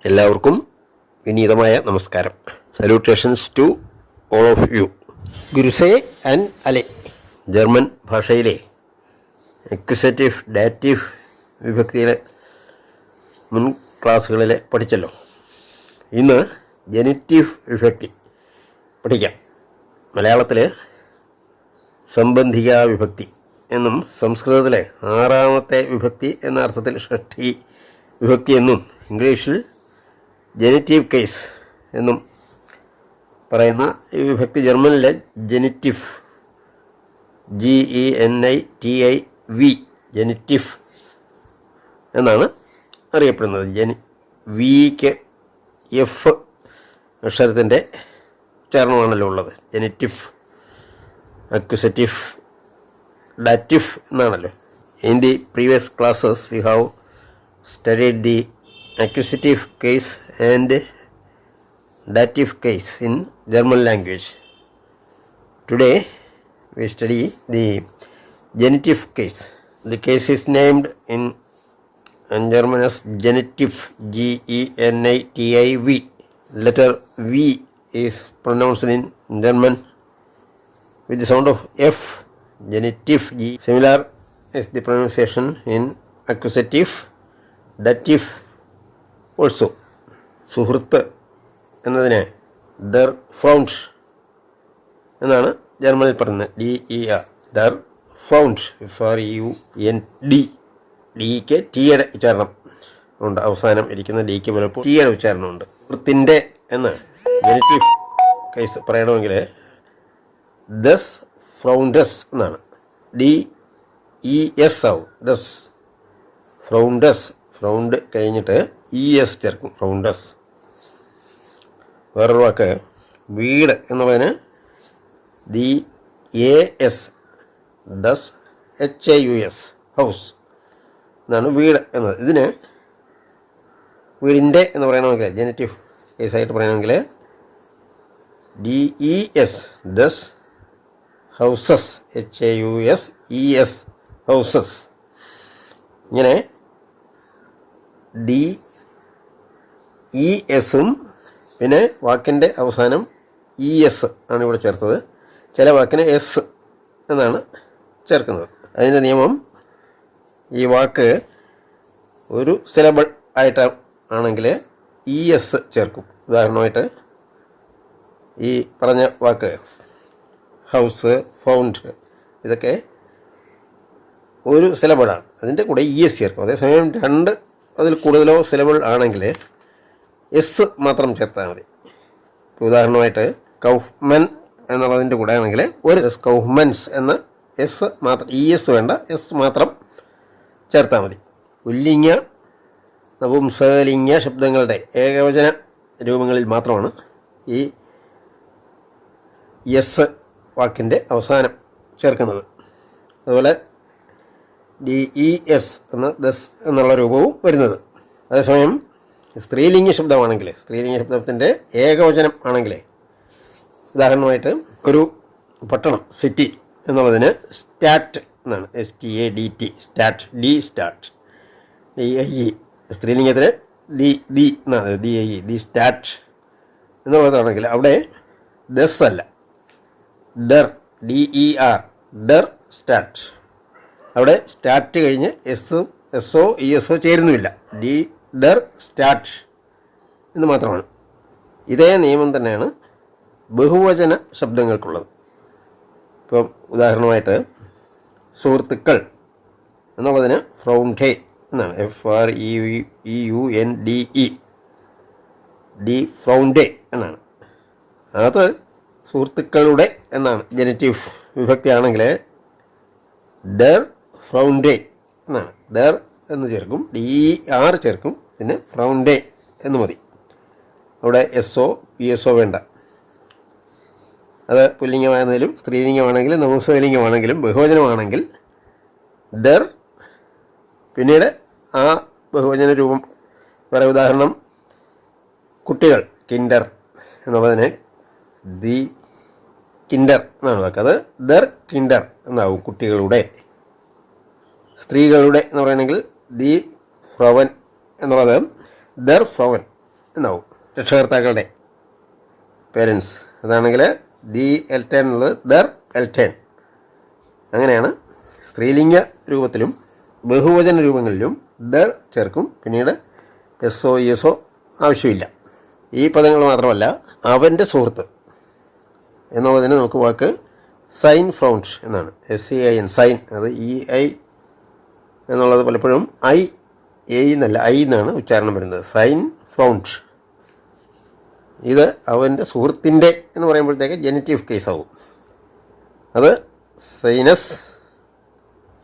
എല്ലാവർക്കും വിനീതമായ നമസ്കാരം. Salutations to all of you. ഗുരുസേ ആൻഡ് അലെ. ജർമ്മൻ ഭാഷയിലെ അക്യൂസേറ്റീവ് ഡാറ്റീവ് വിഭക്തിയിലെ മുൻ ക്ലാസ്സുകളിൽ പഠിച്ചല്ലോ. ഇന്ന് ജെനിറ്റീവ് വിഭക്തി പഠിക്കാം. മലയാളത്തിൽ സംബന്ധിക വിഭക്തി എന്നും സംസ്കൃതത്തിലെ ആറാമത്തെ വിഭക്തി എന്ന അർത്ഥത്തിൽ ഷഷ്ഠി വിഭക്തി എന്നും ഇംഗ്ലീഷിൽ ജെനിറ്റീവ് കേസ് എന്നും പറയുന്ന ഈ വിഭക്തി ജർമ്മനിലെ ജെനിറ്റീവ് GENITIV ജെനിറ്റീവ് എന്നാണ് അറിയപ്പെടുന്നത്. വിക്ക് എഫ് അക്ഷരത്തിൻ്റെ ഉച്ചാരണമാണല്ലോ ഉള്ളത്. ജെനിറ്റീവ്, അക്യൂസേറ്റീവ്, ഡാറ്റീവ് എന്നാണല്ലോ. In the previous classes we have studied the accusative case and dative case in German language. Today we study the genitive case. The case is named in German as genitive, GENITIV. Letter V is pronounced in German with the sound of F. Genitive G. Similar is the pronunciation in accusative, dative also. സുഹൃത്ത് എന്നതിനെ there found എന്നാണ് ജർമ്മനിൽ പറയുന്നത്. DER there found. FRUND. ഡിക്ക് ടിയുടെ ഉച്ചാരണം ഉണ്ട്. അവസാനം ഇരിക്കുന്ന ഡിക്ക് പലപ്പോൾ ടിയുടെ ഉച്ചാരണമുണ്ട്. സുഹൃത്തിൻ്റെ എന്ന് ജെനിറ്റീവ് കേസ് പറയണമെങ്കിൽ ദസ് ഫ്രൗണ്ടസ് എന്നാണ്. DES ആവും. ദസ് ഫ്രൗണ്ടസ്. ഫ്രൗണ്ട് കഴിഞ്ഞിട്ട് ES ചേർക്കും. ഫ്രൗണ്ടസ്. വേറൊരു വാക്ക് വീട് എന്നുള്ളതിന് DAS ഡസ് HAUS ഹൗസ് എന്നാണ് വീട് എന്നത്. ഇതിന് വീടിൻ്റെ എന്ന് പറയണമെങ്കിൽ ജെനിറ്റീവ് കേസായിട്ട് പറയണമെങ്കിൽ DES does houses HAUSES houses. ഇങ്ങനെ DESും പിന്നെ വാക്കിൻ്റെ അവസാനം ES ആണ് ഇവിടെ ചേർത്തത്. ചില വാക്കിന് S എന്നാണ് ചേർക്കുന്നത്. അതിൻ്റെ നിയമം, ഈ വാക്ക് ഒരു സിലബിൾ ആയിട്ട് ആണെങ്കിൽ ES ചേർക്കും. ഉദാഹരണമായിട്ട് ഈ പറഞ്ഞ വാക്ക് ഹൗസ്, ഫൗണ്ട്, ഇതൊക്കെ ഒരു സിലബിളാണ്. അതിൻ്റെ കൂടെ ES ചേർക്കും. അതേസമയം രണ്ട് അതിൽ കൂടുതലോ സിലബിൾ ആണെങ്കിൽ S മാത്രം ചേർത്താൽ മതി. ഉദാഹരണമായിട്ട് കൗഫ്മൻ എന്നുള്ളതിൻ്റെ കൂടെ ആണെങ്കിൽ ഒരു കൗഫ്മൻസ് എന്ന S മാത്രം, ES വേണ്ട, S മാത്രം ചേർത്താൽ മതി. പുല്ലിംഗ, നപുംസകലിംഗ ശബ്ദങ്ങളുടെ ഏകവചന രൂപങ്ങളിൽ മാത്രമാണ് ഈ S വാക്കിൻ്റെ അവസാനം ചേർക്കുന്നത്. അതുപോലെ DES എന്ന ദസ് എന്നുള്ള രൂപവും വരുന്നത്. അതേസമയം സ്ത്രീലിംഗ ശബ്ദമാണെങ്കിൽ, സ്ത്രീലിംഗ ശബ്ദത്തിൻ്റെ ഏകവചനം ആണെങ്കിൽ, ഉദാഹരണമായിട്ട് ഒരു പട്ടണം, സിറ്റി എന്നുള്ളതിന് സ്റ്റാറ്റ് എന്നാണ്. STADT stat. Stat. DIE സ്ത്രീലിംഗത്തിന് DI എന്നാണ്. DIE ദി സ്റ്റാറ്റ് എന്നുള്ളതാണെങ്കിൽ അവിടെ ദസ് അല്ല, ഡർ. DER Darr stat. അവിടെ സ്റ്റാറ്റ് കഴിഞ്ഞ് SO ESO ചേരുന്നുമില്ല. ഡർ സ്റ്റാറ്റ് എന്ന് മാത്രമാണ്. ഇതേ നിയമം തന്നെയാണ് ബഹുവചന ശബ്ദങ്ങൾക്കുള്ളത്. ഇപ്പം ഉദാഹരണമായിട്ട് സുഹൃത്തുക്കൾ എന്നുള്ളതിന് ഫ്രൗണ്ടെ എന്നാണ്. FREUNDE ഡി ഫ്രൗണ്ടെ എന്നാണ്. അത് സുഹൃത്തുക്കളുടെ എന്നാണ്. ജെനിറ്റീവ് വിഭക്തി ആണെങ്കിൽ ഡർ ഫ്രൗണ്ടെ എന്നാണ്. ഡർ എന്ന് ചേർക്കും, DER ചേർക്കും, പിന്നെ ഫ്രൗണ്ടെ എന്ന് മതി. അവിടെ SO ESO വേണ്ട. അത് പുല്ലിംഗമാണെങ്കിലും സ്ത്രീലിംഗമാണെങ്കിലും നപുംസകലിംഗമാണെങ്കിലും ബഹുവചനമാണെങ്കിൽ ഡർ, പിന്നീട് ആ ബഹുവചന രൂപം വേറെ. ഉദാഹരണം കുട്ടികൾ, കിൻഡർ എന്നുള്ളതിന് ദി കിൻഡർ എന്നാണ് വാക്ക്. അത് ദർ കിൻഡർ എന്നാവും. കുട്ടികളുടെ. സ്ത്രീകളുടെ എന്ന് പറയുകയാണെങ്കിൽ ദി ഫ്രവൻ എന്നുള്ളത് ദർ ഫ്രവൻ എന്നാവും. രക്ഷകർത്താക്കളുടെ പേരൻസ് അതാണെങ്കിൽ ദി എൽറ്റേൺ എന്നുള്ളത് ദർ എൽറ്റേൺ. അങ്ങനെയാണ് സ്ത്രീലിംഗ രൂപത്തിലും ബഹുവചന രൂപങ്ങളിലും ദർ ചേർക്കും. പിന്നീട് എസ്ഒ എസ്ഒ ആവശ്യമില്ല. ഈ പദങ്ങൾ മാത്രമല്ല, അവൻ്റെ സുഹൃത്ത് എന്നുള്ളതിന് നമുക്ക് വാക്ക് സൈൻ ഫ്രൗണ്ട് എന്നാണ്. SEIN sign. അത് EI എന്നുള്ളത് പലപ്പോഴും IA എന്നല്ല I എന്നാണ് ഉച്ചാരണം വരുന്നത്. സൈൻ ഫ്രൗണ്ട്. ഇത് അവൻ്റെ സുഹൃത്തിൻ്റെ എന്ന് പറയുമ്പോഴത്തേക്ക് ജെനിറ്റീവ് കേസ് ആവും. അത് സൈനസ്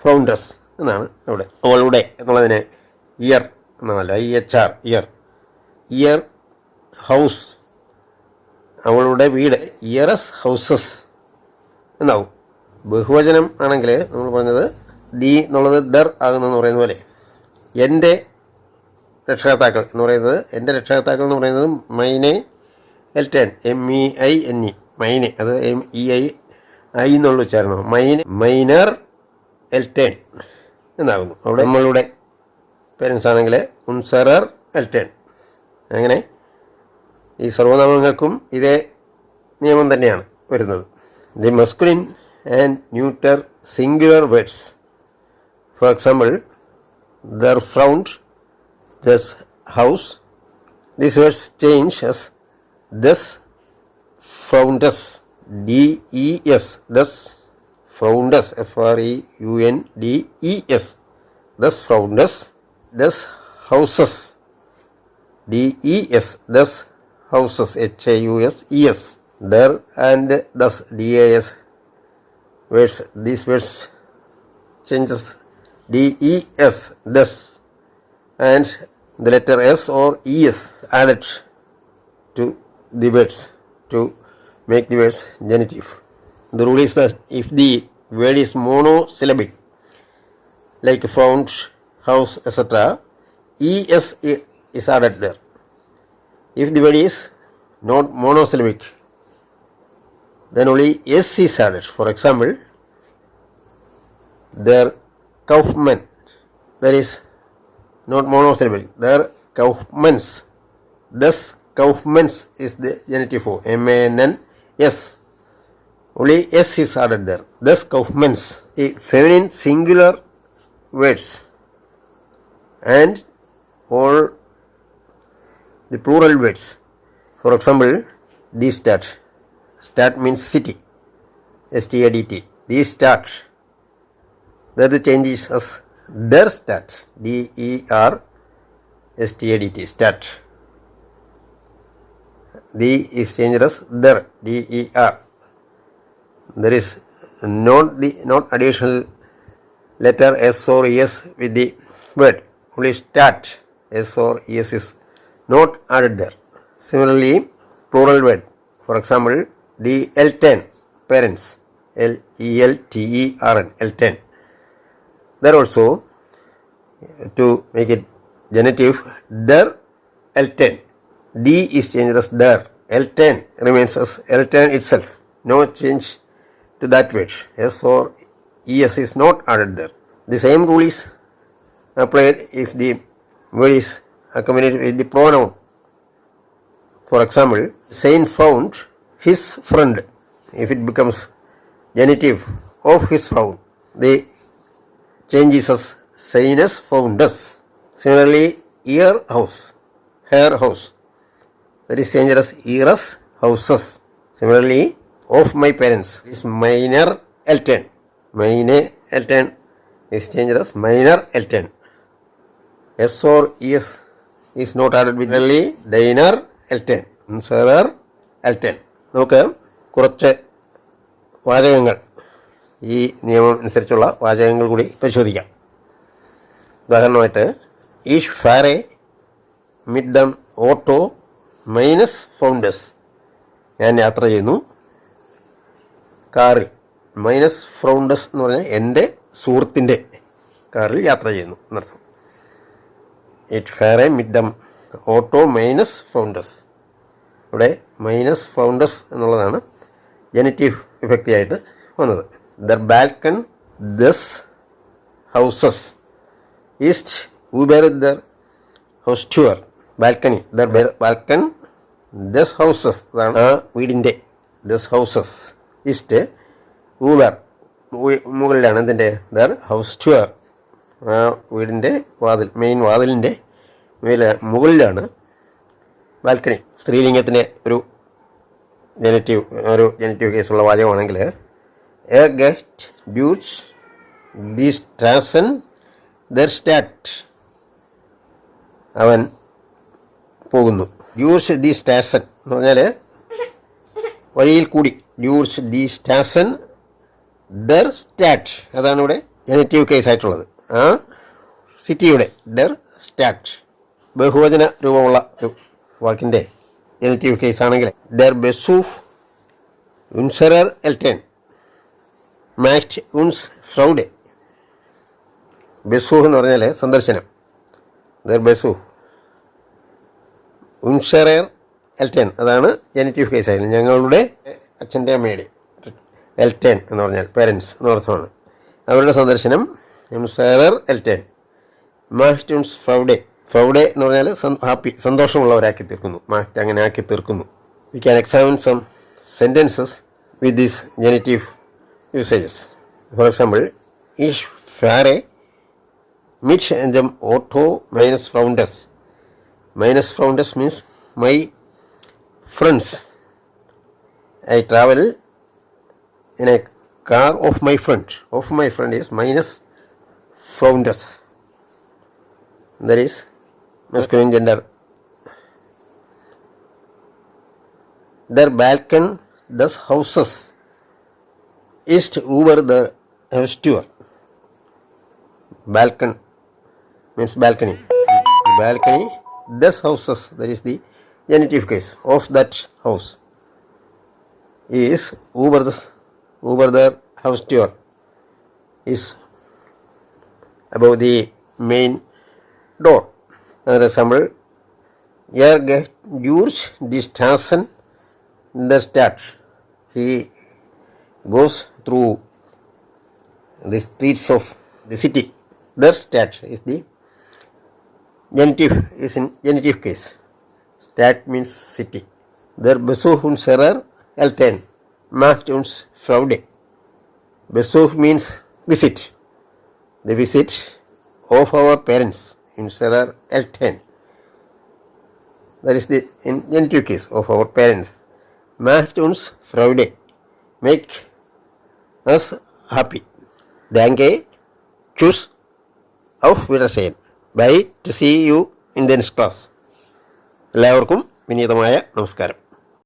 ഫ്രൗണ്ടസ് എന്നാണ് അവിടെ. അവളുടെ എന്നുള്ളതിന് ഇയർ എന്നാണല്ല, IHR ഇയർ. ഇയർ ഹൗസ്, അവളുടെ വീട്, ഇയറസ് ഹൗസസ് എന്നാവും. ബഹുവചനം ആണെങ്കിൽ നമ്മൾ പറഞ്ഞത് ദി എന്നുള്ളത് ദർ ആകുന്നതെന്ന് പറയുന്ന പോലെ എൻ്റെ രക്ഷകർത്താക്കൾ എന്ന് പറയുന്നത്, എൻ്റെ രക്ഷകർത്താക്കൾ എന്ന് പറയുന്നത് മൈനെ എൽറ്റേൺ, MEINE മൈനെ. അത് MEI എന്നുള്ള ഉച്ചാരണം. മൈനർ എൽറ്റേൺ എന്നാകുന്നു. അവിടെ നമ്മളുടെ പേരൻസ് ആണെങ്കിൽ ഉൻസറർ എൽറ്റേൺ. അങ്ങനെ ഈ സർവനാമങ്ങൾക്കും ഇതേ നിയമം തന്നെയാണ് വരുന്നത്. The masculine and neuter singular words, for example ദർ ഫ്രൗണ്ട്, ദസ് ഹൗസ്. These words change as thus foundus, DES, thus foundus, FREUNDES, thus foundus. Thus houses, DES, thus houses, HOUSES. There and thus, DAS words. These words changes DES, thus, and the letter S or ES added to the words to make the words genitive. The rule is that if the word is monosyllabic, like found, house, etc., ES is added there. If the word is not monosyllabic, then only S is added. For example, their Kaufmann, that is not monosyllabic. Their Kaufmanns, thus Kaufmanns is the genitive form, MANNS. Only S is added there. Thus Kaufmanns. The feminine singular words and all the plural words. For example, die Stadt. Stadt means city, STADT. Die Stadt. That the change is as der Stadt, DERSTADT, Stadt. The is changed as der, DER. There is not additional letter S or ES with the word. Only Stadt, S or ES is not added there. Similarly, plural word. For example, the Eltern, parents, LELTERN, Eltern. There also, to make it genitive, der Eltern. D is changed as der. Eltern remains as Eltern itself. No change to that word. S or ES is not added there. The same rule is applied if the word is accompanied with the pronoun. For example, Saint found his friend. If it becomes genitive of his found, the change is as Sainus foundus. Similarly, ear house, hair house, that is changed as eras houses. Similarly, of my parents is minor Eltern. Mine Eltern is changed as minor Eltern. S or ES is not added with Diner Eltern, Unserer Eltern. നമുക്ക് കുറച്ച് വാചകങ്ങൾ, ഈ നിയമം അനുസരിച്ചുള്ള വാചകങ്ങൾ കൂടി പരിശോധിക്കാം. ഉദാഹരണമായിട്ട്, ഈഷ് ഫാരെ മിഡ് ദം ഓട്ടോ മൈനസ് ഫൗണ്ടസ്. ഞാൻ യാത്ര ചെയ്യുന്നു കാറിൽ. മൈനസ് ഫൗണ്ടസ് എന്ന് പറഞ്ഞാൽ എൻ്റെ സുഹൃത്തിൻ്റെ കാറിൽ യാത്ര ചെയ്യുന്നു എന്നർത്ഥം. ഇറ്റ് ഫാരെ മിഡ് ദം ഓട്ടോ മൈനസ് ഫൗണ്ടസ്. ഇവിടെ മൈനസ് ഫൗണ്ടസ് എന്നുള്ളതാണ് ജനറ്റീവ് വിഭക്തിയായിട്ട് വന്നത്. ദർ ബാൽക്കൺ, ദസ് ഹൗസസ്. ഈസ്റ്റ് ഊബർ ദർ ഹൗസ്റ്റുവർ. ബാൽക്കണി, ബാൽക്കൺ, ദസ് ഹൗസസ്, അതാണ് ആ വീടിൻ്റെ, ദസ് ഹൗസസ്. ഈസ്റ്റ് ഊവർ, മുകളിലാണ് ഇതിൻ്റെ, ദർ ഹൗസ് ടൂർ, ആ വീടിൻ്റെ വാതിൽ, മെയിൻ വാതിലിൻ്റെ മുകളിലാണ് ബാൽക്കണി. സ്ത്രീലിംഗത്തിൻ്റെ ഒരു ജനറ്റീവ് കേസുള്ള വാചകമാണെങ്കിൽ എ ഗസ്റ്റ് ഡ്യൂസ് ദി സ്റ്റാസൻ ദർ സ്റ്റാറ്റ്, അവൻ പോകുന്നു. ഡ്യൂസ് ദി സ്റ്റാസൻ എന്ന് പറഞ്ഞാൽ വഴിയിൽ കൂടി, ഡ്യൂസ് ദി സ്റ്റാസൻ ഡർ സ്റ്റാറ്റ്, അതാണ് ഇവിടെ ജനറ്റീവ് കേസായിട്ടുള്ളത്. ആ സിറ്റിയുടെ ഡർ സ്റ്റാറ്റ് ബഹുവചന രൂപമുള്ള ഒരു വാക്കിൻ്റെ ജനറ്റീവ് കേസാണെങ്കിൽ ഡർ ബെസൂഫ് ഉൻസറർ എൽറ്റൻ മാക്ട് ഉൻസ് ഫ്രൗഡെ. ബെസൂഫ് എന്ന് പറഞ്ഞാൽ സന്ദർശനം, ദർ ബെസൂഫ്. ഉൻസറർ എൽറ്റൻ അതാണ് ജനറ്റീവ് കേസായിരുന്നു. ഞങ്ങളുടെ അച്ഛൻ്റെ അമ്മയുടെ, എൽറ്റൻ എന്ന് പറഞ്ഞാൽ പേരൻസ് എന്നർത്ഥമാണ്. അവരുടെ സന്ദർശനം ഉൻസറർ എൽറ്റൻ. മാക്ട് ഉൻസ് ഫ്രൗഡെ, ഫ്രൗഡെ എന്ന് പറഞ്ഞാൽ ഹാപ്പി, സന്തോഷമുള്ളവരാക്കി തീർക്കുന്നു, മാക്ട് അങ്ങനെ ആക്കി തീർക്കുന്നു. We can examine some sentences with these genitive usages. For example, ഇഷ് ഫാരെ മിച്ച് എൻജം ഓട്ടോ മൈനസ് ഫ്രൗണ്ടസ്. മൈനസ് ഫ്രൗണ്ടസ് means my friends. I travel in a car of my friend. Of my friend is minus founders. That is masculine gender. Der Balkon des Hauses ist über der Haustür. Balkon means balcony. Balcony des Hauses, that is the genitive case of that house, is über the house door, is above the main door. Another example, er geht durch die Straßen der Stadt. He goes through the streets of the city. Der Stadt is the genitive, is in genitive case. Stadt means city. Der Besuch unserer Eltern macht uns Freude. Besuch means visit. The visit of our parents, unserer Eltern. That is the genitive case of our parents. Macht uns Freude. Make us happy. Danke. Tschüss. Auf Wiedersehen. Bye. To see you in the next class. എല്ലാവർക്കും വിനീതമായ നമസ്കാരം.